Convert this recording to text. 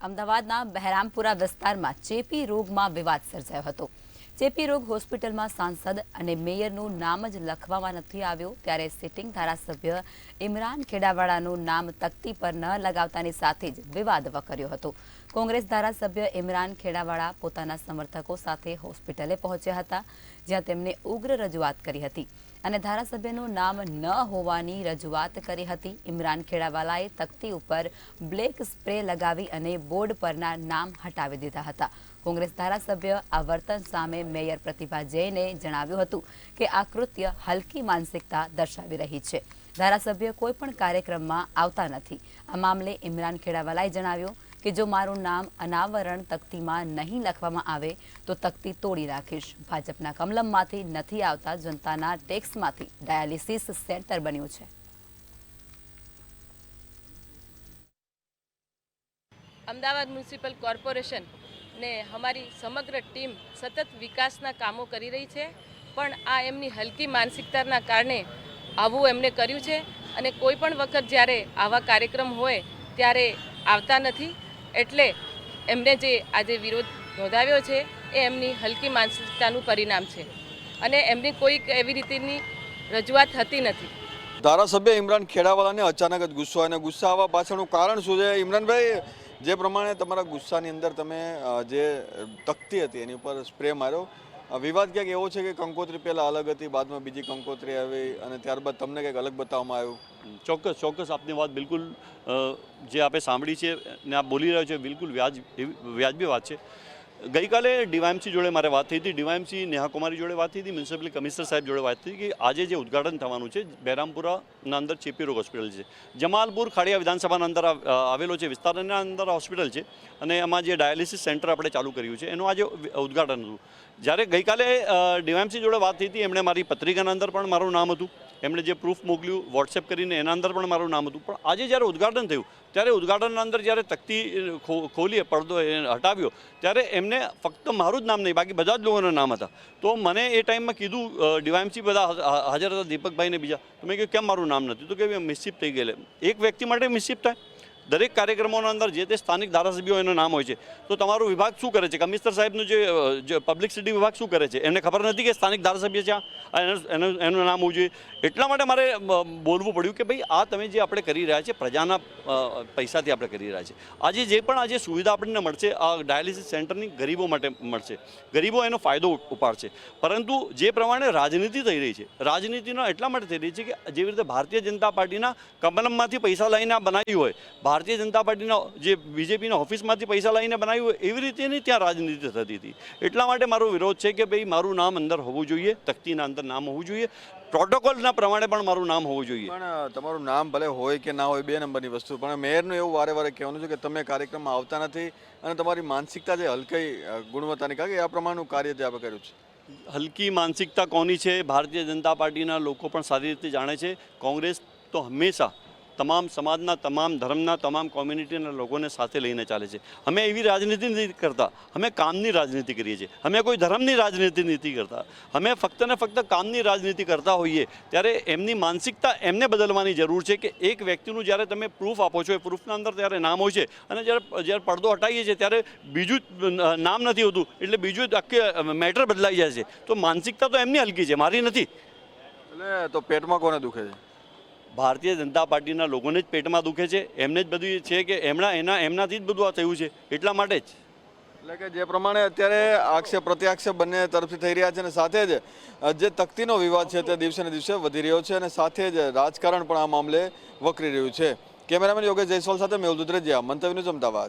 અમદાવાદના બહેરામપુરા વિસ્તારમાં ચેપી રોગમાં વિવાદ સર્જાયો હતો। ચેપી રોગ હોસ્પિટલમાં સાંસદ અને મેયરનું નામ જ લખવામાં નથી આવ્યું ત્યારે સિટિંગ ધારાસભ્ય ઇમરાન ખેડાવાળાનું નામ તકતી પર ન લગાવતાની સાથે જ વિવાદ વકર્યો હતો। કોંગ્રેસ ધારાસભ્ય ઇમરાન ખેડાવાળા પોતાના સમર્થકો સાથે હોસ્પિટલે પહોંચ્યા હતા, જ્યાં તેમણે ઉગ્ર રજૂઆત કરી હતી અને ધારાસભ્યનું નામ ન હોવાની રજૂઆત કરી હતી। ઇમરાન ખેડાવાલાએ તકતી ઉપર બ્લેક સ્પ્રે લગાવી અને બોર્ડ પરના નામ હટાવી દીધા હતા। કોંગ્રેસ ધારાસભ્ય આ વર્તન સામે મેયર પ્રતિભા જૈને જણાવ્યું હતું કે આ કૃત્ય હલકી માનસિકતા દર્શાવી રહી છે। ધારાસભ્ય કોઈ પણ કાર્યક્રમમાં આવતા નથી। આ મામલે ઇમરાન ખેડાવાલાએ જણાવ્યું કે જો મારું નામ અનાવરણ તકતીમાં નહીં લખવામાં આવે તો તકતી તોડી નાખીશ। ભાજપના કમલમમાંથી નથી આવતા જનતાના ટેક્સમાંથી ડાયાલિસિસ સેન્ટર બન્યું છે। અમદાવાદ મ્યુનિસિપલ કોર્પોરેશન ને અમારી સમગ્ર ટીમ સતત વિકાસના કામો કરી રહી છે, પણ આ એમની હલકી માનસિકતાના કારણે આવું એમણે કર્યું છે અને કોઈ પણ વખત જ્યારે આવા કાર્યક્રમ હોય ત્યારે આવતા નથી। એટલે એમને જે આજે વિરોધ નોંધાવ્યો છે એ એમની હલકી માનસિકતાનું પરિણામ છે અને એમની કોઈ એવી રીતની રજૂઆત હતી નથી। ધારાસભ્ય ઇમરાન ખેડાવાલાને અચાનક જ ગુસ્સો અને ગુસ્સા આવવા પાછળનું કારણ શું છે? ઇમરાનભાઈ, જે પ્રમાણે તમારા ગુસ્સાની અંદર તમે જે તકતી હતી એની ઉપર સ્પ્રે માર્યો, વિવાદ ક્યાંક એવો છે કે કંકોત્રી પહેલાં અલગ હતી, બાદમાં બીજી કંકોત્રી આવી અને ત્યારબાદ તમને કંઈક અલગ બતાવવામાં આવ્યું? ચોક્કસ આપની વાત બિલકુલ જે આપણે સાંભળી છે ને આપ બોલી રહ્યો છે બિલકુલ વ્યાજબી વાત છે। ગઈકાલે ડીવાયએમસી જોડે મારે વાત થઈ હતી, ડીવાયએમસી નેહા કુમારી જોડે વાત થઈ હતી, મ્યુનિસિપલ કમિશનર સાહેબ જોડે વાત થઈ કે આજે જે ઉદ્ઘાટન થવાનું છે બહેરામપુરાના અંદર ચેપી રોગ હોસ્પિટલ છે, જમાલપુર ખાડિયા વિધાનસભાના અંદર આવેલો છે, વિસ્તારના અંદર હોસ્પિટલ છે અને એમાં જે ડાયાલિસિસ સેન્ટર આપણે ચાલુ કર્યું છે એનું આજે ઉદ્ઘાટન હતું। જ્યારે ગઈકાલે ડીવાયએમસી જોડે વાત થઈ હતી, એમણે મારી પત્રિકાના અંદર પણ મારું નામ હતું, એમણે જે પ્રૂફ મોકલ્યું વોટ્સએપ કરીને એના અંદર પણ મારું નામ હતું, પણ આજે જ્યારે ઉદ્ઘાટન થયું ત્યારે ઉદ્ઘાટનના અંદર જ્યારે તકતી ખોલી પડદો હટાવ્યો ત્યારે એમને ફક્ત મારું જ નામ નહીં બાકી બધા જ લોકોના નામ હતા। તો મને એ ટાઈમમાં કીધું ડીવાયએમસી બધા હાજર હતા, દીપકભાઈ ને બીજા, તો મેં કહ્યું કેમ મારું નામ નથી? તો કે મિસશીપ થઈ ગયેલે। એક વ્યક્તિ માટે મિસશીપ થાય? દરેક કાર્યક્રમોના અંદર જે તે સ્થાનિક ધારાસભ્યો એનું નામ હોય છે, તો તમારું વિભાગ શું કરે છે? કમિશનર સાહેબનું જે પબ્લિસિટી વિભાગ શું કરે છે? એમને ખબર નથી કે સ્થાનિક ધારાસભ્ય છે એનું નામ હોવું જોઈએ? એટલા માટે મારે બોલવું પડ્યું કે ભાઈ આ તમે જે આપણે કરી રહ્યા છીએ પ્રજાના પૈસાથી આપણે કરી રહ્યા છીએ। આજે જે પણ આજે સુવિધા આપણને મળશે આ ડાયાલિસિસ સેન્ટરની ગરીબો માટે મળશે, ગરીબો એનો ફાયદો ઉપાડશે, પરંતુ જે પ્રમાણે રાજનીતિ થઈ રહી છે, રાજનીતિનો એટલા માટે થઈ રહી છે કે જેવી રીતે ભારતીય જનતા પાર્ટીના કમલમમાંથી પૈસા લઈને બનાવ્યું હોય, ભારતીય જનતા પાર્ટીના જે બીજેપીના ઓફિસમાંથી પૈસા લઈને બનાવ્યું હોય એવી રીતેની ત્યાં રાજનીતિ થતી હતી। એટલા માટે મારો વિરોધ છે કે ભાઈ મારું નામ અંદર હોવું જોઈએ, તકતીના અંદર નામ હોવું જોઈએ, પ્રોટોકોલના પ્રમાણે પણ મારું નામ હોવું જોઈએ। પણ તમારું નામ ભલે હોય કે ના હોય બે નંબરની વસ્તુ, પણ મેયરનું એવું વારે વારે કહેવાનું છે કે તમે કાર્યક્રમમાં આવતા નથી અને તમારી માનસિકતા જે હલકી ગુણવત્તાની, કારણ કે આ પ્રમાણનું કાર્ય જે આપણે કર્યું છે। હલકી માનસિકતા કોની છે ભારતીય જનતા પાર્ટીના લોકો પણ સારી રીતે જાણે છે। કોંગ્રેસ તો હંમેશા તમામ સમાજના, તમામ ધર્મના, તમામ કોમ્યુનિટીના લોકોને સાથે લઈને ચાલે છે। અમે એવી રાજનીતિ નથી કરતા, અમે કામની રાજનીતિ કરીએ છીએ, અમે કોઈ ધર્મની રાજનીતિ નથી કરતા, અમે ફક્ત ને ફક્ત કામની રાજનીતિ કરતા હોઈએ ત્યારે એમની માનસિકતા એમને બદલવાની જરૂર છે કે એક વ્યક્તિનું જ્યારે તમે પ્રૂફ આપો છો એ પ્રૂફના અંદર ત્યારે નામ હોય છે અને જ્યારે પડદો હટાવીએ છીએ ત્યારે બીજું નામ નથી હોતું, એટલે બીજું આખી મેટર બદલાઈ જાય છે। તો માનસિકતા તો એમની હલકી છે, મારી નથી। એટલે તો પેટમાં કોને દુખે છે? ભારતીય જનતા પાર્ટીના લોકોને જ પેટમાં દુખે છે, એમને જ બધું છે કે એમનાથી જ બધું આ થયું છે, એટલા માટે જ। એટલે કે જે પ્રમાણે અત્યારે આક્ષેપ પ્રત્યાક્ષેપ બંને તરફથી થઈ રહ્યા છે અને સાથે જ જે તકતીનો વિવાદ છે તે દિવસે ને દિવસે વધી રહ્યો છે અને સાથે જ રાજકારણ પણ આ મામલે વકરી રહ્યું છે। કેમેરામેન યોગેશ જયસ્વાલ સાથે મેહુલ દુધરેજિયા, મંતવ્ય ન્યૂઝ, અમદાવાદ।